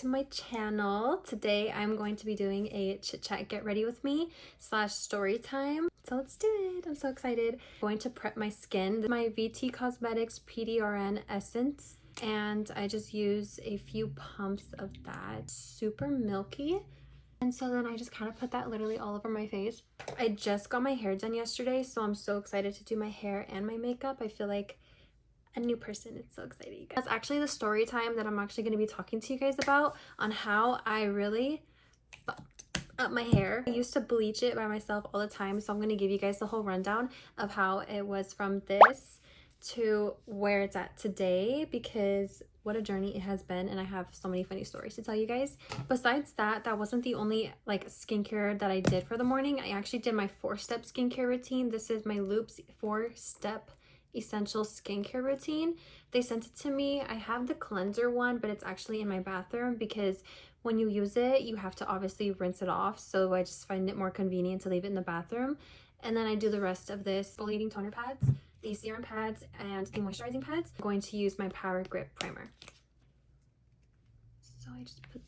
to my channel. Today I'm going to be doing a chit chat get ready with me / story time. So let's do it. I'm so excited. I'm going to prep my skin. My VT Cosmetics PDRN Essence, and I just use a few pumps of that. Super milky. And so then I just kind of put that literally all over my face. I just got my hair done yesterday, so I'm so excited to do my hair and my makeup. I feel like a new person. It's so exciting. That's actually the story time that I'm actually going to be talking to you guys about, on how I really fucked up my hair. I used to bleach it by myself all the time, so I'm going to give you guys the whole rundown of how it was from this to where it's at today, because what a journey it has been, and I have so many funny stories to tell you guys. Besides that, that wasn't the only like skincare that I did for the morning. I actually did my 4-step skincare routine. This is my Loops 4-step essential skincare routine. They sent it to me. I have the cleanser one, but it's actually in my bathroom because when you use it, you have to obviously rinse it off. So I just find it more convenient to leave it in the bathroom. And then I do the rest of this exfoliating toner pads, the serum pads, and the moisturizing pads. I'm going to use my Power Grip primer. So I just put...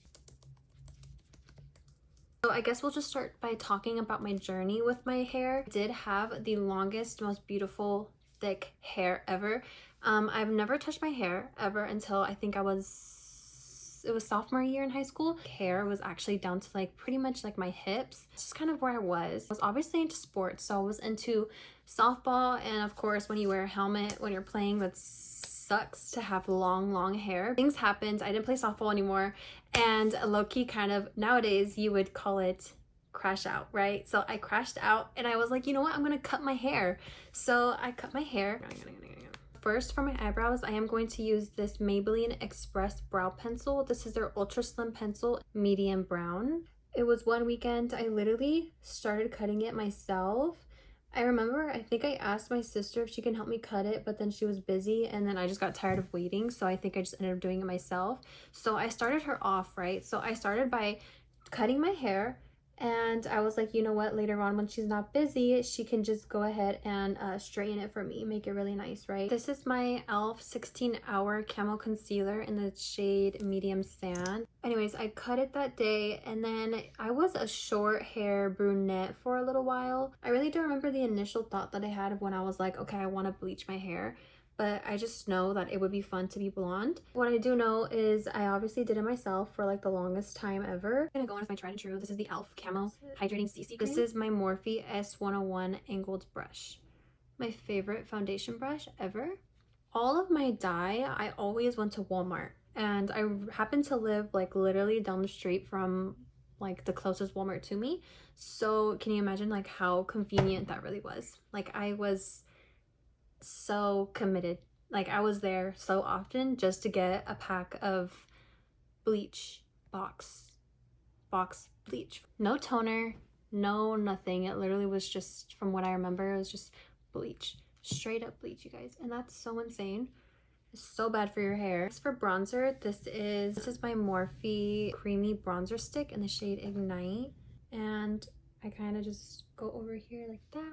So I guess we'll just start by talking about my journey with my hair. I did have the longest, most beautiful, thick hair ever. I've never touched my hair ever until I think it was sophomore year in high school. Hair was actually down to like pretty much like my hips. It's just kind of where I was. I was obviously into sports, so I was into softball, and of course when you wear a helmet when you're playing, that sucks to have long hair. Things happened. I didn't play softball anymore, and low-key kind of nowadays you would call it crash out, right? So I crashed out and I was like, you know what, I'm gonna cut my hair. So I cut my hair. First, for my eyebrows, I am going to use this Maybelline Express brow pencil. This is their ultra slim pencil, medium brown. It was one weekend I literally started cutting it myself. I remember, I think I asked my sister if she can help me cut it, but then she was busy, and then I just got tired of waiting, so I think I just ended up doing it myself. So I started her off, right? So I started by cutting my hair, and I was like, you know what, later on when she's not busy, she can just go ahead and straighten it for me, make it really nice, right? This is my e.l.f. 16-hour camo concealer in the shade medium sand. Anyways, I cut it that day, and then I was a short hair brunette for a little while. I really don't remember the initial thought that I had of when I was like, okay, I want to bleach my hair. But I just know that it would be fun to be blonde. What I do know is I obviously did it myself for like the longest time ever. I'm gonna go on with my tried and true. This is the e.l.f. Camo Hydrating CC Cream. This is my Morphe S101 angled brush. My favorite foundation brush ever. All of my dye, I always went to Walmart. And I happen to live like literally down the street from like the closest Walmart to me. So can you imagine like how convenient that really was? Like I was so committed. Like I was there so often just to get a pack of bleach, box bleach. No toner, no nothing. It literally was just, from what I remember, it was just bleach, straight up bleach, you guys. And that's so insane. It's so bad for your hair. As for bronzer, this is my Morphe creamy bronzer stick in the shade Ignite, and I kind of just go over here like that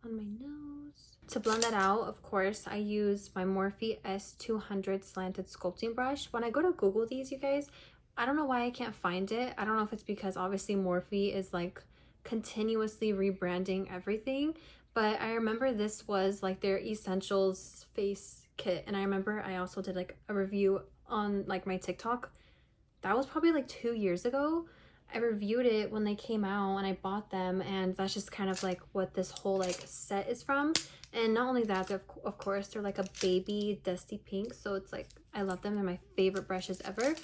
on my nose. To blend that out, of course, I use my Morphe S200 slanted sculpting brush. When I go to Google these, you guys, I don't know why I can't find it. I don't know if it's because obviously Morphe is like continuously rebranding everything, but I remember this was like their essentials face kit, and I remember I also did like a review on like my TikTok. That was probably like 2 years ago. I reviewed it when they came out and I bought them, and that's just kind of like what this whole like set is from. And not only that, of course, they're like a baby dusty pink, so it's like I love them. They're my favorite brushes ever.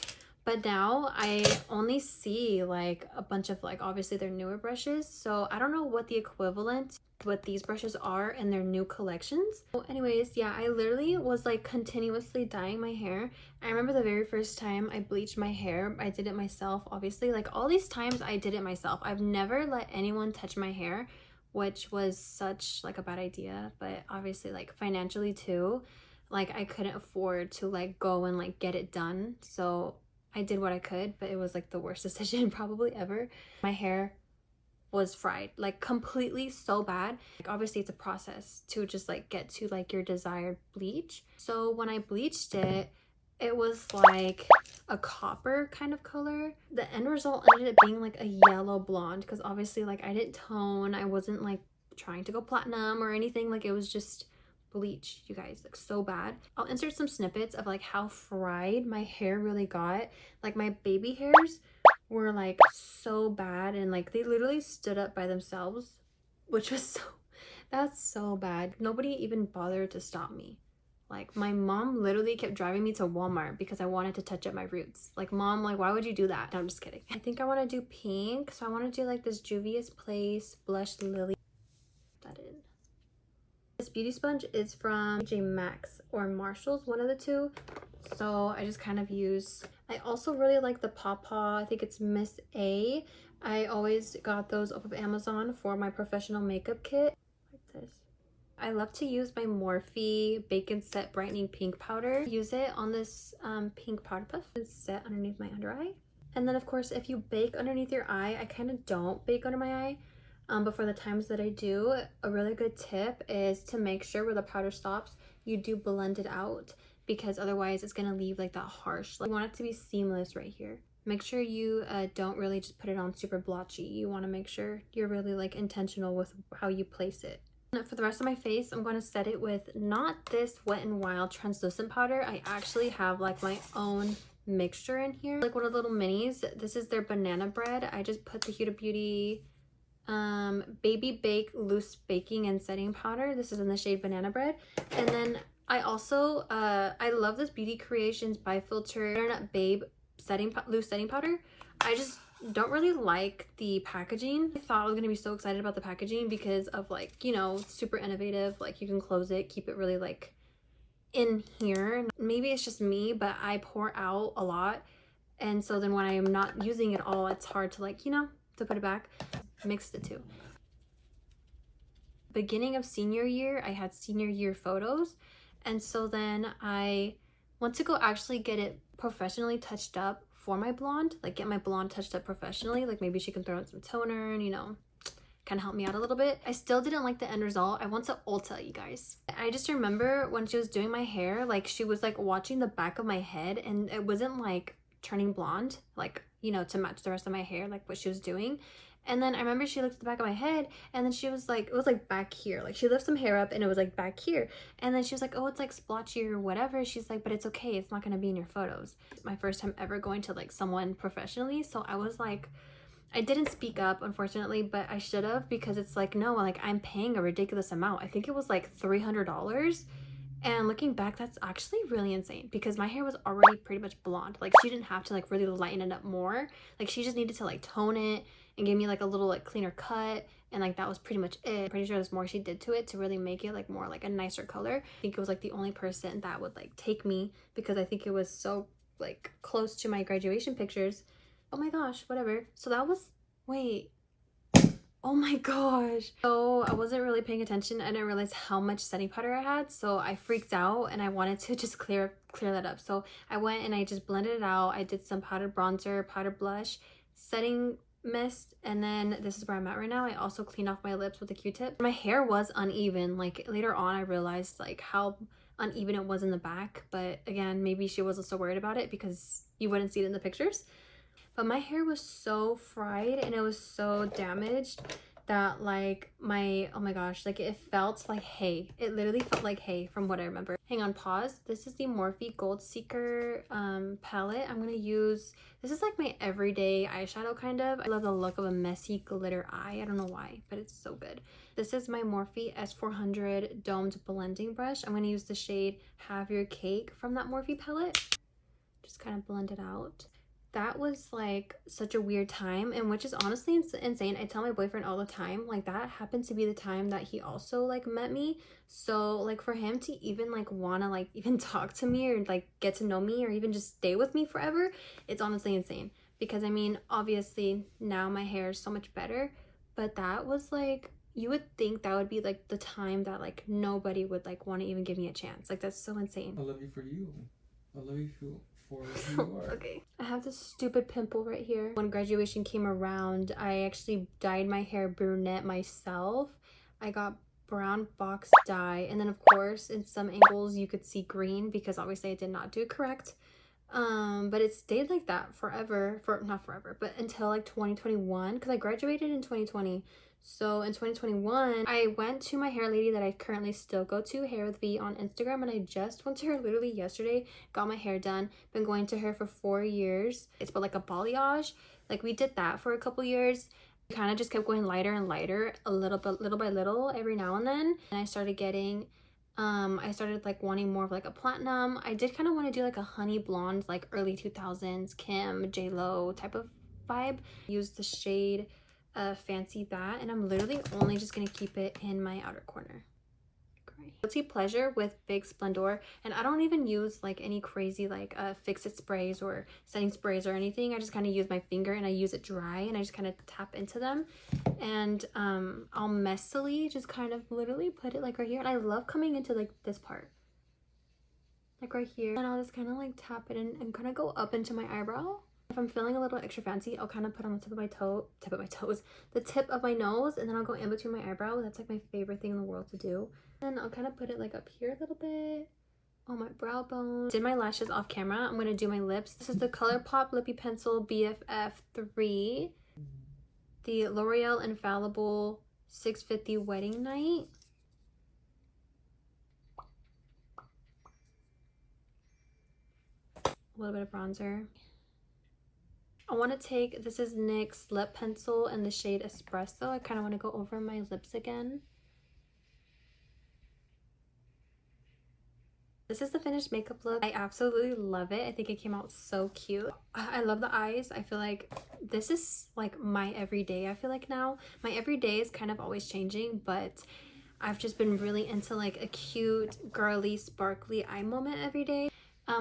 But now I only see like a bunch of like, obviously they're newer brushes, so I don't know what the equivalent, what these brushes are in their new collections. So anyways, yeah, I literally was like continuously dyeing my hair. I remember the very first time I bleached my hair, I did it myself, obviously. Like all these times I did it myself. I've never let anyone touch my hair, which was such like a bad idea, but obviously like financially too, like I couldn't afford to like go and like get it done. So I did what I could, but it was like the worst decision probably ever. My hair was fried, like completely, so bad. Like obviously it's a process to just like get to like your desired bleach. So when I bleached it, it was like a copper kind of color. The end result ended up being like a yellow blonde because obviously like I didn't tone. I wasn't like trying to go platinum or anything. Like it was just bleach, you guys, like so bad. I'll insert some snippets of like how fried my hair really got. Like my baby hairs were like so bad and like they literally stood up by themselves, which was that's so bad. Nobody even bothered to stop me. Like my mom literally kept driving me to Walmart because I wanted to touch up my roots. Like, mom, like why would you do that? No, I'm just kidding. I think I want to do pink, so I want to do like this Juvia's Place blush lily. That in. This beauty sponge is from TJ Maxx or Marshalls, one of the two. So I just kind of use, I also really like the Pawpaw, I think it's Miss A. I always got those off of Amazon for my professional makeup kit. Like this. I love to use my Morphe Bacon Set Brightening Pink Powder. Use it on this pink powder puff and set underneath my under eye. And then of course, if you bake underneath your eye, I kind of don't bake under my eye. But for the times that I do, a really good tip is to make sure where the powder stops, you do blend it out, because otherwise it's gonna leave like that harsh. Like, you want it to be seamless right here. Make sure you don't really just put it on super blotchy. You wanna make sure you're really like intentional with how you place it. And for the rest of my face, I'm gonna set it with not this Wet n Wild translucent powder. I actually have like my own mixture in here. Like one of the little minis. This is their banana bread. I just put the Huda Beauty Baby Bake Loose Baking and Setting Powder. This is in the shade Banana Bread. And then I also I love this Beauty Creations Bifilter Butternut Babe Loose Setting Powder. I just don't really like the packaging. I thought I was gonna be so excited about the packaging because of like, you know, super innovative. Like you can close it, keep it really like in here. Maybe it's just me, but I pour out a lot, and so then when I am not using it all, it's hard to like, you know, to put it back. Mix the two. Beginning of senior year, I had senior year photos, and so then I want to go actually get it professionally touched up for my blonde, like get my blonde touched up professionally. Like maybe she can throw in some toner and, you know, kind of help me out a little bit. I still didn't like the end result. I went to Ulta, you guys. I just remember when she was doing my hair, like she was like watching the back of my head, and it wasn't like turning blonde, like, you know, to match the rest of my hair, like what she was doing. And then I remember she looked at the back of my head, and then she was like, it was like back here. Like she lifted some hair up and it was like back here. And then she was like, oh, it's like splotchy or whatever. She's like, but it's okay. It's not going to be in your photos. My first time ever going to like someone professionally. So I was like, I didn't speak up, unfortunately, but I should have, because it's like, no, like I'm paying a ridiculous amount. I think it was like $300. And looking back, that's actually really insane because my hair was already pretty much blonde. Like she didn't have to like really lighten it up more. Like she just needed to like tone it and give me like a little like cleaner cut, and like that was pretty much it. I'm pretty sure there's more she did to it to really make it like more like a nicer color. I think it was like the only person that would like take me, because I think it was so like close to my graduation pictures. Oh my gosh, whatever. So that was, wait, oh my gosh. So I wasn't really paying attention. I didn't realize how much setting powder I had, so I freaked out and I wanted to just clear that up. So I went and I just blended it out. I did some powdered bronzer, powdered blush, setting mist, and then this is where I'm at right now. I also cleaned off my lips with a Q-tip. My hair was uneven. Like later on I realized like how uneven it was in the back, but again, maybe she wasn't so worried about it because you wouldn't see it in the pictures. But my hair was so fried and it was so damaged that like oh my gosh, like it felt like hay. It literally felt like hay from what I remember. Hang on, pause. This is the Morphe Gold Seeker palette. I'm gonna use, this is like my everyday eyeshadow kind of. I love the look of a messy glitter eye. I don't know why, but it's so good. This is my Morphe S400 domed blending brush. I'm gonna use the shade Have Your Cake from that Morphe palette. Just kind of blend it out. That was like such a weird time, and which is honestly insane. I tell my boyfriend all the time, like that happened to be the time that he also like met me. So like for him to even like wanna like even talk to me or like get to know me or even just stay with me forever, it's honestly insane. Because I mean, obviously now my hair is so much better, but that was like, you would think that would be like the time that like nobody would like want to even give me a chance. Like that's so insane. I love you for you. I love you for who you are. Okay, I have this stupid pimple right here. When graduation came around, I actually dyed my hair brunette myself. I got brown box dye, and then of course in some angles you could see green because obviously I did not do it correct. But it stayed like that forever, not forever, but until like 2021, because I graduated in 2020. So in 2021, I went to my hair lady that I currently still go to, Hair with V on Instagram, and I just went to her literally yesterday, got my hair done. Been going to her for 4 years. It's but like a balayage. Like we did that for a couple years. Kind of just kept going lighter and lighter, a little by little, every now and then. And I started getting I started like wanting more of like a platinum. I did kind of want to do like a honey blonde, like early 2000s Kim, J-Lo type of vibe. Use the shade Fancy That, and I'm literally only just gonna keep it in my outer corner. Guilty pleasure with Big Splendor, and I don't even use like any crazy like fix-it sprays or setting sprays or anything. I just kind of use my finger and I use it dry and I just kind of tap into them, and I'll messily just kind of literally put it like right here. And I love coming into like this part, like right here, and I'll just kind of like tap it in and kind of go up into my eyebrow. If I'm feeling a little extra fancy, I'll kind of put on the tip of my the tip of my nose, and then I'll go in between my eyebrow. That's like my favorite thing in the world to do. And I'll kind of put it like up here a little bit on my brow bone. Did my lashes off camera. I'm going to do my lips. This is the ColourPop Lippy Pencil BFF 3. The L'Oreal Infallible 650 Wedding Night. A little bit of bronzer. I want to take, this is NYX lip pencil in the shade Espresso. I kind of want to go over my lips again. This is the finished makeup look. I absolutely love it. I think it came out so cute. I love the eyes. I feel like this is like my everyday. I feel like now my everyday is kind of always changing, but I've just been really into like a cute, girly, sparkly eye moment every day.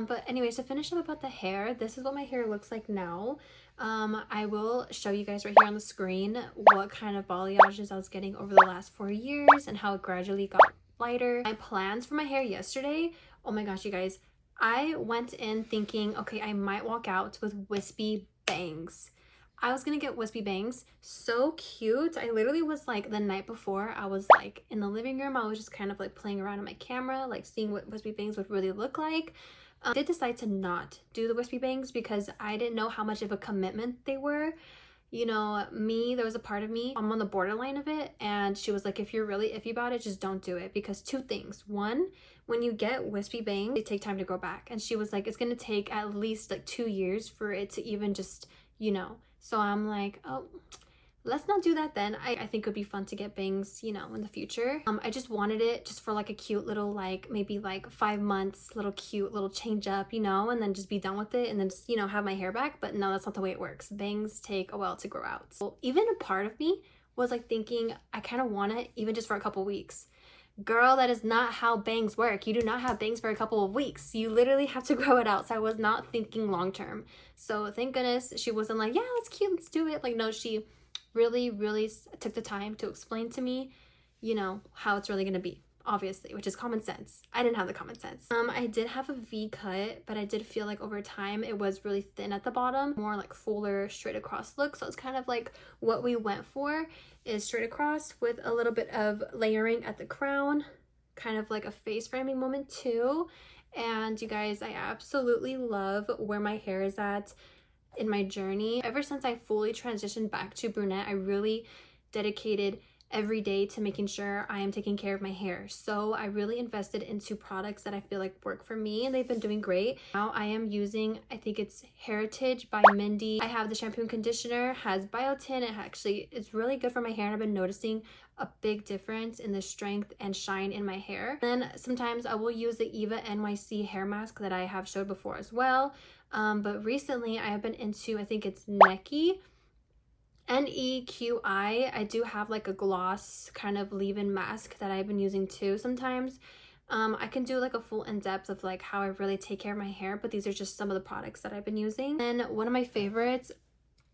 But anyways, to finish up about the hair, this is what my hair looks like now. I will show you guys right here on the screen what kind of balayages I was getting over the last 4 years and how it gradually got lighter. My plans for my hair yesterday, oh my gosh, you guys, I went in thinking, okay, I might walk out with wispy bangs. I was gonna get wispy bangs. So cute. I literally was like, the night before, I was like in the living room, I was just kind of like playing around on my camera, like seeing what wispy bangs would really look like. I did decide to not do the wispy bangs because I didn't know how much of a commitment they were. You know, there was a part of me, I'm on the borderline of it, and she was like, if you're really iffy about it, just don't do it. Because 2 things. One, when you get wispy bangs, they take time to grow back. And she was like, it's gonna take at least like 2 years for it to even just, you know. So I'm like, oh, let's not do that then. I think it would be fun to get bangs, you know, in the future. I just wanted it just for like a cute little, like maybe like 5 months, little cute little change up, you know, and then just be done with it and then just, you know, have my hair back. But no, that's not the way it works. Bangs take a while to grow out. So even a part of me was like thinking, I kind of want it even just for a couple weeks. Girl, that is not how bangs work. You do not have bangs for a couple of weeks. You literally have to grow it out. So I was not thinking long term. So thank goodness she wasn't like, yeah, that's cute, let's do it. Like, no, she really took the time to explain to me, you know, how it's really gonna be, obviously, which is common sense. I didn't have the common sense. I did have a V cut, but I did feel like over time it was really thin at the bottom, more like fuller straight across look. So it's kind of like what we went for is straight across with a little bit of layering at the crown, kind of like a face framing moment too. And you guys, I absolutely love where my hair is at in my journey. Ever since I fully transitioned back to brunette, I really dedicated every day to making sure I am taking care of my hair. So I really invested into products that I feel like work for me, and they've been doing great. Now I am using, I think it's Heritage by Mindy. I have the shampoo and conditioner, has biotin. It actually is really good for my hair, and I've been noticing a big difference in the strength and shine in my hair. Then sometimes I will use the Eva NYC hair mask that I have showed before as well. But recently I have been into, I think it's Nequi, Neqi. I do have like a gloss kind of leave-in mask that I've been using too sometimes. I can do like a full in-depth of like how I really take care of my hair, but these are just some of the products that I've been using. And one of my favorites,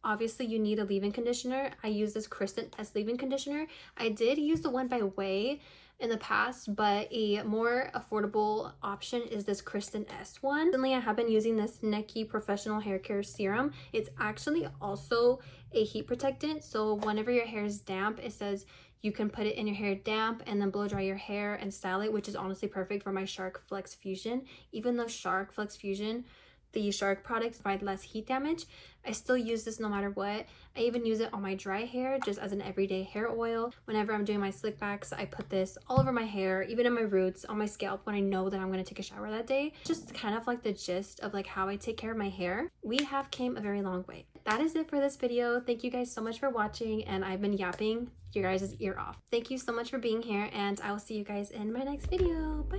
obviously you need a leave-in conditioner. I use this Kristen S leave-in conditioner. I did use the one by Way in the past, but a more affordable option is this Kristen S one. Recently I have been using this Nequi Professional Hair Care Serum. It's actually also a heat protectant, so whenever your hair is damp, it says you can put it in your hair damp and then blow dry your hair and style it, which is honestly perfect for my Shark Flex Fusion. Even though Shark Flex Fusion the Shark products provide less heat damage. I still use this no matter what. I even use it on my dry hair just as an everyday hair oil. Whenever I'm doing my slick backs, I put this all over my hair, even in my roots, on my scalp when I know that I'm going to take a shower that day. Just kind of like the gist of like how I take care of my hair. We have came a very long way. That is it for this video. Thank you guys so much for watching, and I've been yapping your guys' ear off. Thank you so much for being here, and I will see you guys in my next video. Bye.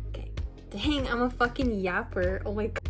Okay. Dang, I'm a fucking yapper. Oh my god.